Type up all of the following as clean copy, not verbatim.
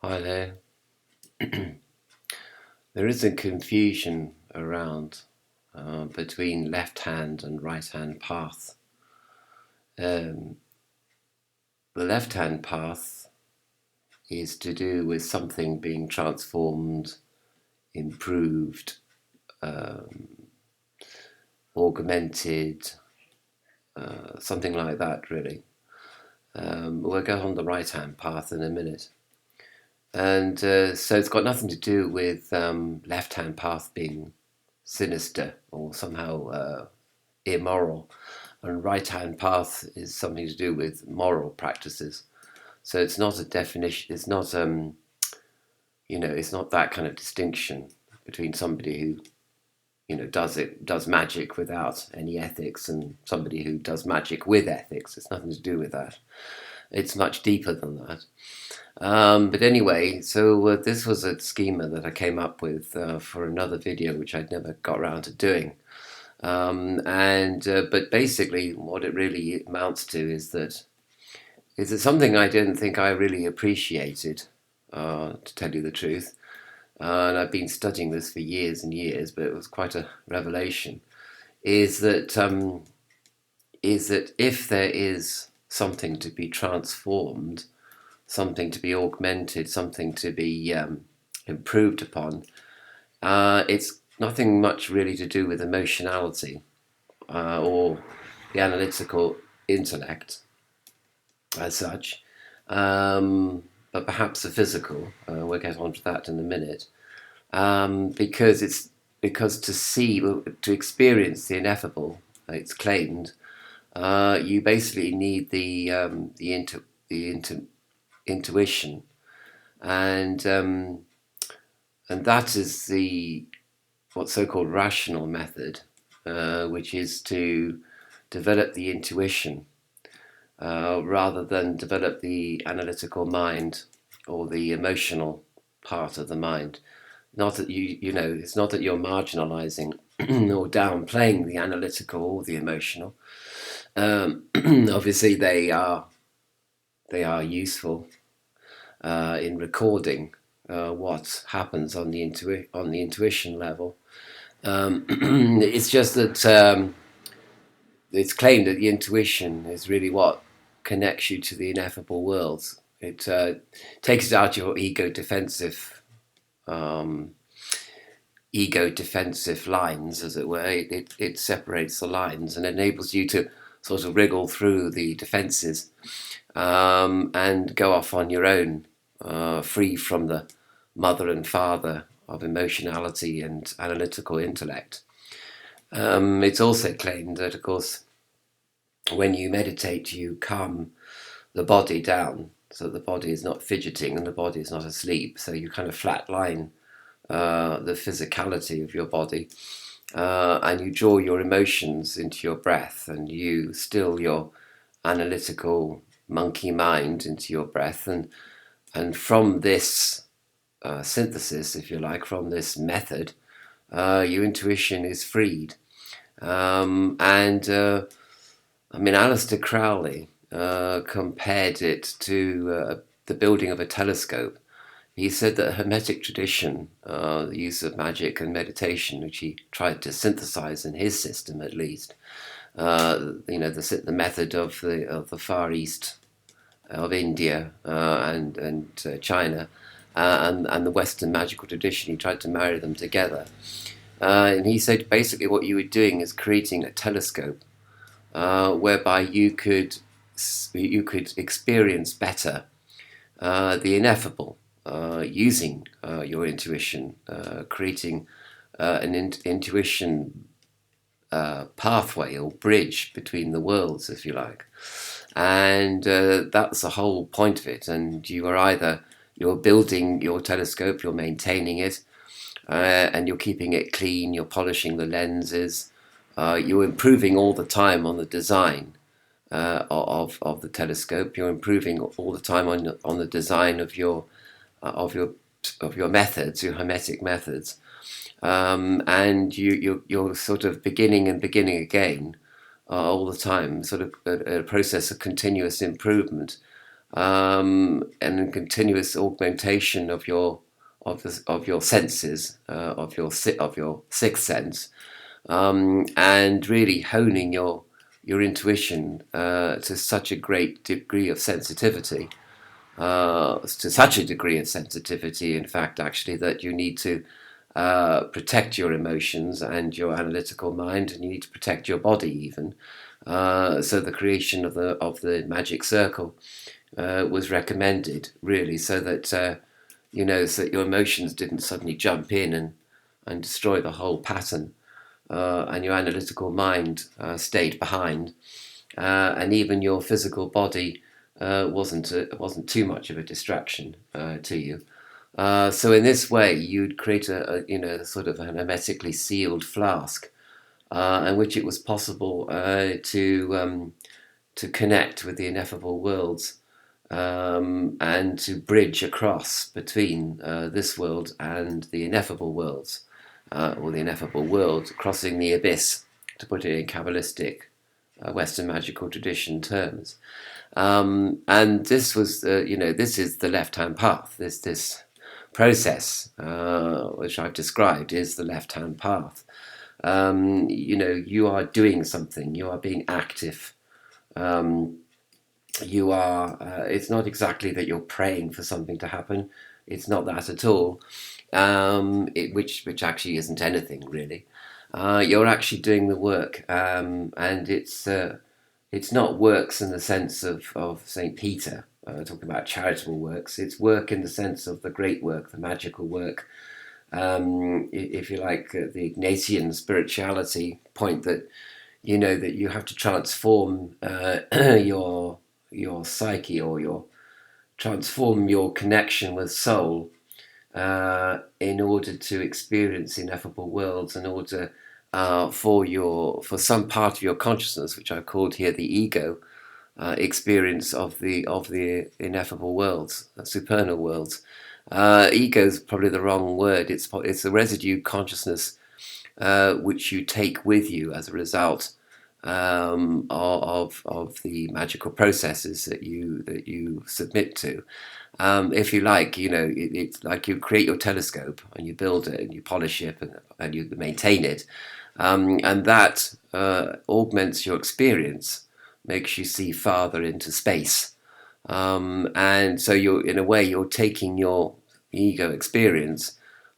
Hi there. There is a confusion around between left hand and right hand path. Um, the left hand path is to do with something being transformed, improved, augmented, something like that, really. We'll go on the right hand path in a minute. And so it's got nothing to do with left hand path being sinister or somehow immoral, and right hand path is something to do with moral practices. So it's not a definition. It's not it's not that kind of distinction between somebody who does magic without any ethics and somebody who does magic with ethics. It's nothing to do with that. It's much deeper than that. But anyway, so this was a schema that I came up with for another video, which I'd never got around to doing. But basically, what it really amounts to is that something I didn't think I really appreciated, to tell you the truth. And I've been studying this for years and years, but it was quite a revelation. Is that if there is something to be transformed, something to be augmented, something to be improved upon, it's nothing much really to do with emotionality or the analytical intellect as such, but perhaps the physical. We'll get on to that in a minute, because to experience the ineffable, it's claimed, you basically need the intuition, and that is the what's so-called rational method, which is to develop the intuition rather than develop the analytical mind or the emotional part of the mind. Not that it's not that you're marginalizing or downplaying the analytical or the emotional. Obviously, they are useful in recording what happens on the intuition level. It's just that it's claimed that the intuition is really what connects you to the ineffable worlds. It takes out your ego defensive lines, as it were. It separates the lines and enables you to sort of wriggle through the defenses and go off on your own, free from the mother and father of emotionality and analytical intellect. It's also claimed that, of course, when you meditate, you calm the body down so the body is not fidgeting and the body is not asleep. So you kind of flatline the physicality of your body, and you draw your emotions into your breath, and you still your analytical monkey mind into your breath, and from this synthesis, if you like, from this method, your intuition is freed. Aleister Crowley compared it to the building of a telescope. He said that Hermetic tradition, the use of magic and meditation, which he tried to synthesize in his system at least, the method of the Far East, of India and China, and the Western magical tradition, he tried to marry them together. And he said basically what you were doing is creating a telescope whereby you could experience better the ineffable, using your intuition, creating an intuition pathway or bridge between the worlds, if you like. And that's the whole point of it. And you're building your telescope, you're maintaining it, and you're keeping it clean, you're polishing the lenses, you're improving all the time on the design of the telescope. You're improving all the time on the design of your methods, your hermetic methods, and you're sort of beginning again all the time, sort of a process of continuous improvement, and a continuous augmentation of your senses, of your sixth sense, and really honing your intuition to such a great degree of sensitivity, in fact, actually, that you need to protect your emotions and your analytical mind, and you need to protect your body even. So the creation of the magic circle was recommended, really, so that so that your emotions didn't suddenly jump in and destroy the whole pattern, and your analytical mind stayed behind, and even your physical body wasn't too much of a distraction to you. So in this way, you'd create sort of an hermetically sealed flask, in which it was possible to connect with the ineffable worlds, and to bridge across between this world and the ineffable worlds, or the ineffable world, crossing the abyss, to put it in Kabbalistic Western magical tradition terms. And this was, this is the left-hand path. This process, which I've described, is the left-hand path. You are doing something. You are being active. You are. It's not exactly that you're praying for something to happen. It's not that at all. Which actually isn't anything really. You're actually doing the work, and it's not works in the sense of St. Peter, talking about charitable works. It's work in the sense of the great work, the magical work. If you like, the Ignatian spirituality point that that you have to transform your psyche, or transform your connection with soul, in order to experience ineffable worlds, in order for some part of your consciousness, which I've called here the ego, experience of the ineffable worlds, supernal worlds. Ego is probably the wrong word. It's the residue consciousness which you take with you as a result of the magical processes that you submit to. If you like, it's like you create your telescope and you build it and you polish it and you maintain it, and that augments your experience, makes you see farther into space, and so you're taking your ego experience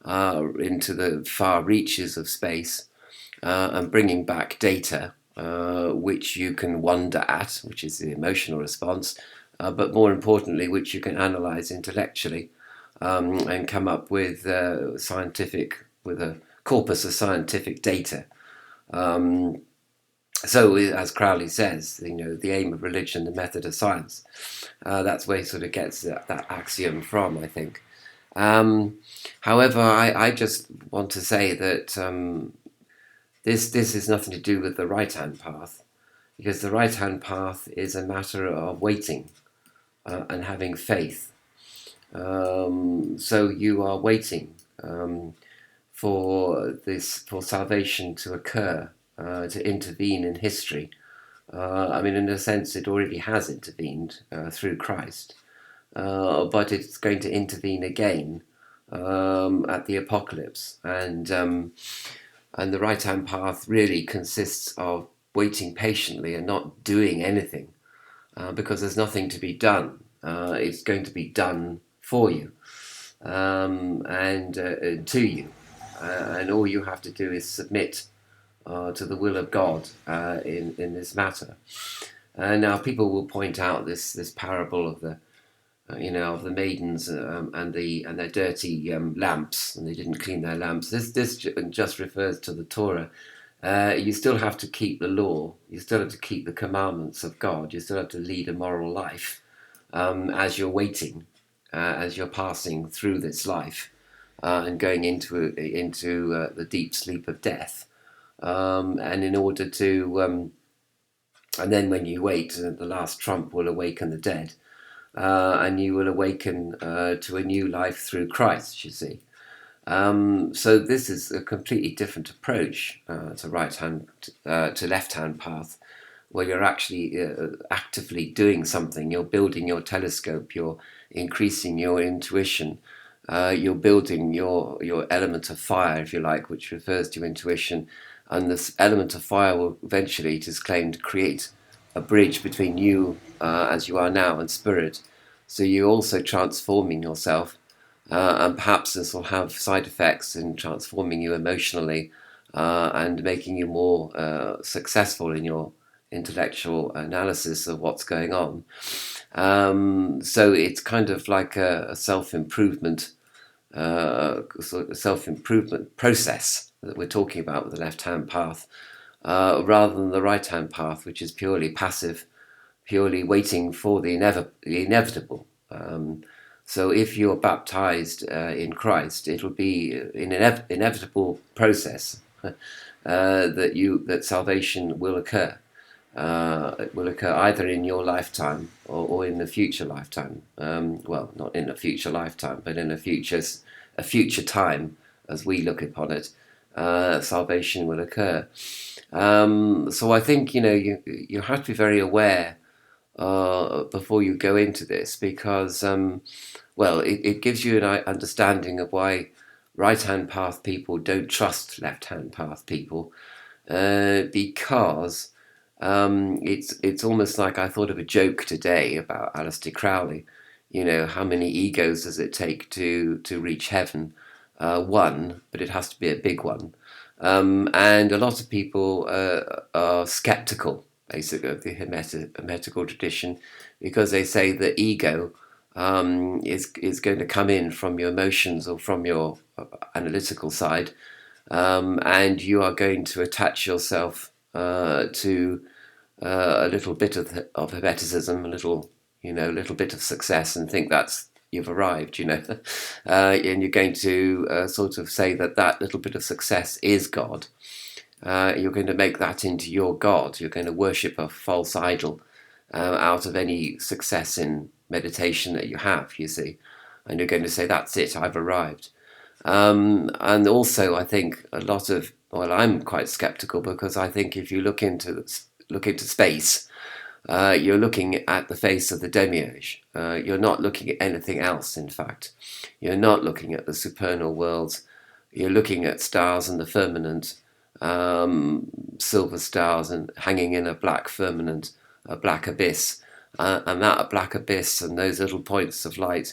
into the far reaches of space, and bringing back data which you can wonder at, which is the emotional response, but more importantly, which you can analyze intellectually, and come up with with a corpus of scientific data. So, as Crowley says, the aim of religion, the method of science. That's where he sort of gets that axiom from, I think. However, I just want to say that this is nothing to do with the right-hand path, because the right-hand path is a matter of waiting and having faith. So you are waiting for salvation to occur, to intervene in history. In a sense, it already has intervened through Christ, but it's going to intervene again at the apocalypse. And the right-hand path really consists of waiting patiently and not doing anything, because there's nothing to be done. It's going to be done for you, and to you, and all you have to do is submit to the will of God in this matter. Now, people will point out this parable of the maidens and their dirty lamps, and they didn't clean their lamps. This just refers to the Torah. You still have to keep the law. You still have to keep the commandments of God. You still have to lead a moral life as you're waiting, as you're passing through this life, and going into the deep sleep of death. And in order to, and then when you wait, the last trump will awaken the dead, and you will awaken to a new life through Christ. You see. So this is a completely different approach to left-hand path, well, you're actually actively doing something. You're building your telescope. You're increasing your intuition. You're building your element of fire, if you like, which refers to intuition. And this element of fire will eventually, it is claimed, create a bridge between you as you are now and spirit. So you're also transforming yourself, and perhaps this will have side effects in transforming you emotionally and making you more successful in your intellectual analysis of what's going on. So it's kind of like a self-improvement sort of self-improvement process that we're talking about with the left-hand path, rather than the right-hand path, which is purely passive, purely waiting for the inevitable. So if you're baptized in Christ, it'll be an inevitable process that salvation will occur. It will occur either in your lifetime or in a future lifetime. Well, not in a future lifetime, but in a future time, as we look upon it, salvation will occur. So I think you have to be very aware before you go into this, because well, it gives you an understanding of why right-hand path people don't trust left-hand path people, because it's almost like I thought of a joke today about Aleister Crowley. How many egos does it take to reach heaven? One, but it has to be a big one. And a lot of people are skeptical, basically, of the Hermetical tradition, because they say that ego is going to come in from your emotions or from your analytical side, and you are going to attach yourself to a little bit of Hermeticism, a little bit of success, and think that's you've arrived, and you're going to sort of say that little bit of success is God. You're going to make that into your God. You're going to worship a false idol out of any success in meditation that you have, you see, and you're going to say, that's it, I've arrived. And also, I think I'm quite skeptical, because I think if you look into space, you're looking at the face of the demiurge. You're not looking at anything else, in fact. You're not looking at the supernal worlds. You're looking at stars in the firmament, silver stars and hanging in a black firmament, a black abyss. And that black abyss and those little points of light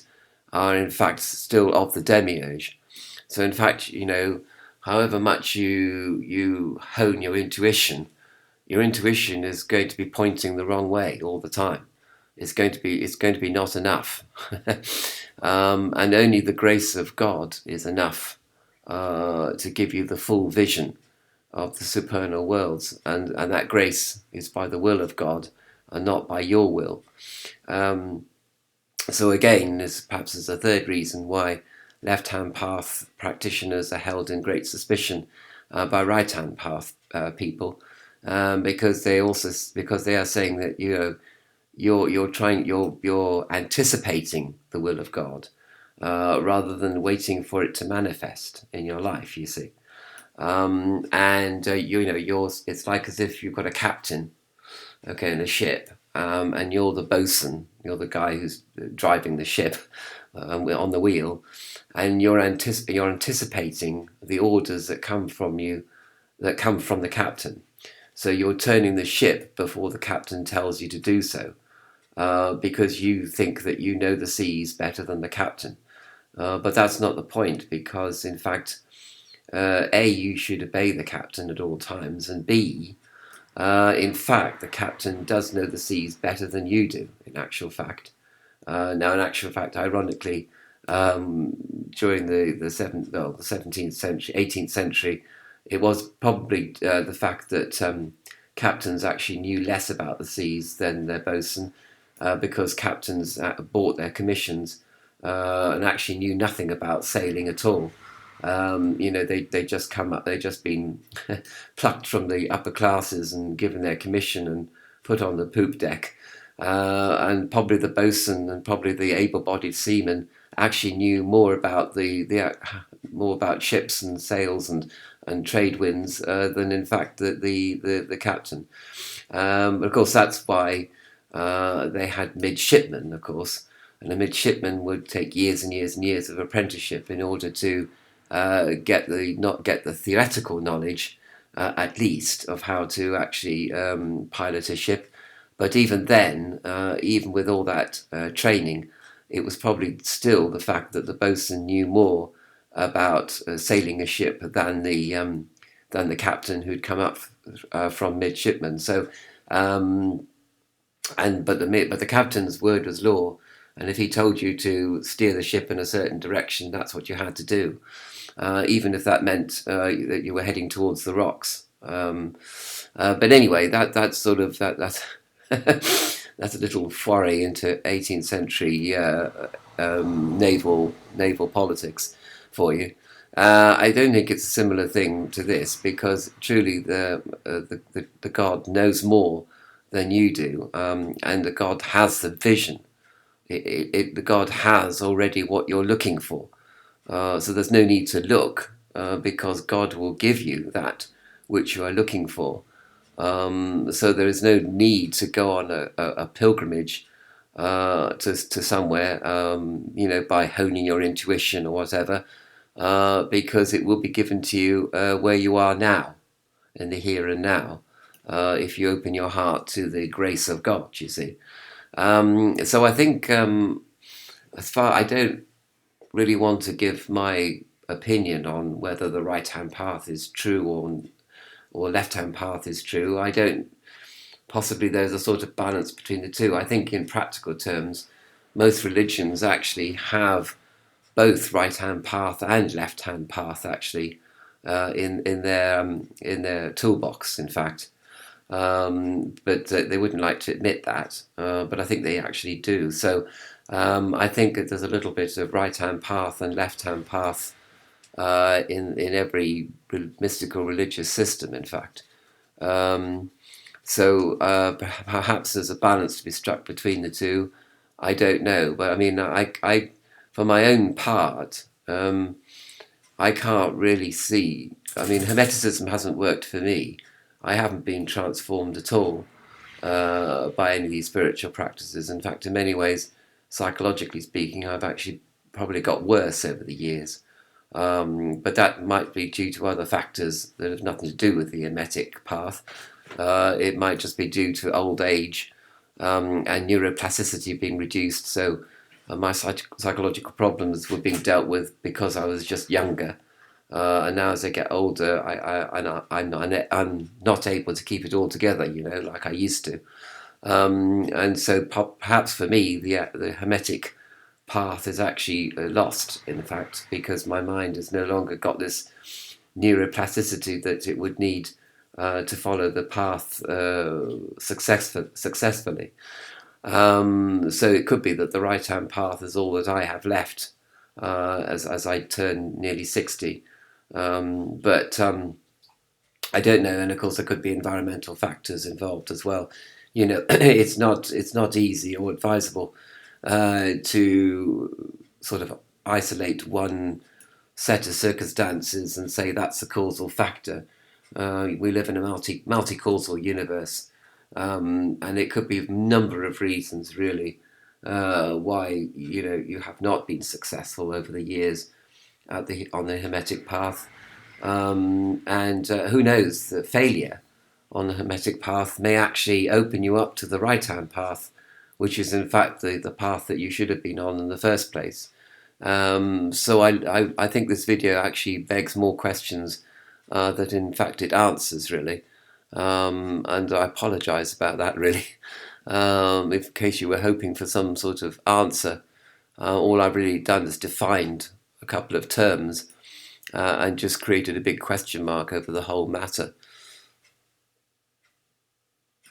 are in fact still of the demiurge. So in fact, however much you hone your intuition is going to be pointing the wrong way all the time. It's going to be not enough. And only the grace of God is enough to give you the full vision of the supernal worlds, and that grace is by the will of God and not by your will. So again, this perhaps is a third reason why left-hand path practitioners are held in great suspicion by right-hand path people, because they are saying that you're anticipating the will of God rather than waiting for it to manifest in your life. You see, and it's like as if you've got a captain, okay, in a ship, and you're the bosun, you're the guy who's driving the ship on the wheel, and you're anticipating the orders that come from you, that come from the captain. So you're turning the ship before the captain tells you to do so, because you think that you know the seas better than the captain. But that's not the point, because in fact, A, you should obey the captain at all times, and B, in fact, the captain does know the seas better than you do, in actual fact. Now, in actual fact, ironically, during the 17th century, 18th century, it was probably the fact that captains actually knew less about the seas than their bosun, because captains bought their commissions and actually knew nothing about sailing at all. They just come up. They just been plucked from the upper classes and given their commission and put on the poop deck. And probably the bosun and probably the able-bodied seaman actually knew more about more about ships and sails and and trade winds than in fact the captain. Of course, that's why they had midshipmen, of course, and a midshipman would take years and years and years of apprenticeship in order to not get the theoretical knowledge, at least, of how to actually pilot a ship. But even then, even with all that training, it was probably still the fact that the boatswain knew more about sailing a ship than the captain who'd come up from midshipman. So, but the captain's word was law, and if he told you to steer the ship in a certain direction, that's what you had to do, even if that meant that you were heading towards the rocks. But anyway, that's sort of that's that's a little foray into 18th century naval politics for you. I don't think it's a similar thing to this, because truly the God knows more than you do, and the God has the vision. The God has already what you're looking for, so there's no need to look, because God will give you that which you are looking for. So there is no need to go on a pilgrimage to somewhere, by honing your intuition or whatever, because it will be given to you where you are now, in the here and now, if you open your heart to the grace of God, you see. So I think, I don't really want to give my opinion on whether the right-hand path is true or left-hand path is true. I don't. Possibly there's a sort of balance between the two. I think in practical terms, most religions actually have both right-hand path and left-hand path actually in their toolbox, in fact. But they wouldn't like to admit that. But I think they actually do. So I think that there's a little bit of right-hand path and left-hand path in every mystical religious system, in fact. So perhaps there's a balance to be struck between the two. I don't know, but I mean, I for my own part, I can't really see. I mean, Hermeticism hasn't worked for me. I haven't been transformed at all by any of these spiritual practices. In fact, in many ways, psychologically speaking, I've actually probably got worse over the years. But that might be due to other factors that have nothing to do with the emetic path. It might just be due to old age and neuroplasticity being reduced. So my psychological problems were being dealt with because I was just younger. And now as I get older, I'm not able to keep it all together, like I used to. And so perhaps for me, the Hermetic path is actually lost, in fact, because my mind has no longer got this neuroplasticity that it would need to follow the path successfully. So it could be that the right-hand path is all that I have left as I turn nearly 60. But I don't know, and of course there could be environmental factors involved as well. It's not easy or advisable to sort of isolate one set of circumstances and say that's the causal factor. We live in a multi-causal universe, and it could be a number of reasons really why you have not been successful over the years on the Hermetic path, and who knows, the failure on the Hermetic path may actually open you up to the right-hand path, which is in fact the path that you should have been on in the first place. So I think this video actually begs more questions that in fact it answers, really. And I apologise about that, really. In case you were hoping for some sort of answer, all I've really done is defined a couple of terms and just created a big question mark over the whole matter.